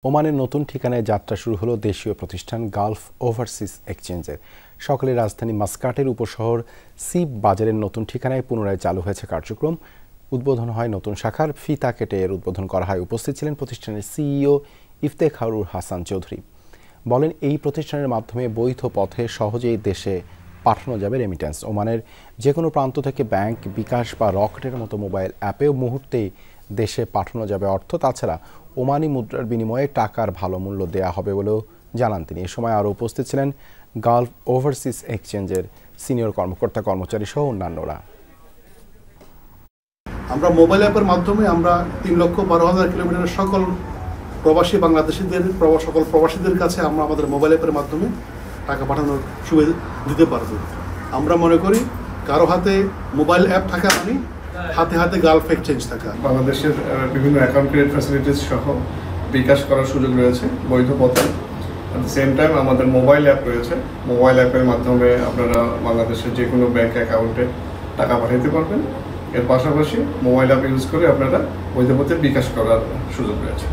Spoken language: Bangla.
ওমানের নতুন ঠিকানায় যাত্রা শুরু হলো দেশীয় প্রতিষ্ঠান গালফ ওভারসিজ এক্সচেঞ্জের। সকালে রাজধানী মাস্কাটের উপশহর সিপ বাজারের নতুন ঠিকানায় পুনরায় চালু হয়েছে কার্যক্রম। উদ্বোধন হয় নতুন শাখার, ফিতা কেটে এর উদ্বোধন করা হয়। উপস্থিত ছিলেন প্রতিষ্ঠানের সিইও ইফতেখারুর হাসান চৌধুরী। বলেন, এই প্রতিষ্ঠানের মাধ্যমে বৈধ পথে সহজেই দেশে পাঠানো যাবে রেমিট্যান্স। ওমানের যে কোনো প্রান্ত থেকে ব্যাংক, বিকাশ বা রকেটের মতো মোবাইল অ্যাপেও মুহূর্তেই দেশে পাঠানো যাবে অর্থ। তাছাড়া ওমানি মুদ্রার বিনিময়ে টাকার ভালো মূল্য দেয়া হবে বলেও জানান তিনি। এ সময় আরও উপস্থিত ছিলেন গালফ ওভারসিজ এক্সচেঞ্জের সিনিয়র কর্মকর্তা, কর্মচারী সহ অন্যান্যরা। আমরা মোবাইল অ্যাপের মাধ্যমে আমরা 3,12,000 কিলোমিটারের সকল প্রবাসীদের কাছে আমরা আমাদের মোবাইল অ্যাপের মাধ্যমে টাকা পাঠানোর সুবিধা দিতে পারব। আমরা মনে করি কারো হাতে মোবাইল অ্যাপ থাকা মানে হাতে হাতে গালফ এক্সচেঞ্জ থাকা। বাংলাদেশের বিভিন্ন অ্যাকাউন্ট ক্রেডিট ফ্যাসিলিটিস সহ বিকাশ করার সুযোগ রয়েছে বৈধ পথে। অ্যাট দ্য সেম টাইম আমাদের মোবাইল অ্যাপ রয়েছে। মোবাইল অ্যাপের মাধ্যমে আপনারা বাংলাদেশের যে কোনো ব্যাংক অ্যাকাউন্টে টাকা পাঠাতে পারবেন। এর পাশাপাশি মোবাইল অ্যাপ ইউজ করে আপনারা বৈধ পথে বিকাশ করার সুযোগ রয়েছে।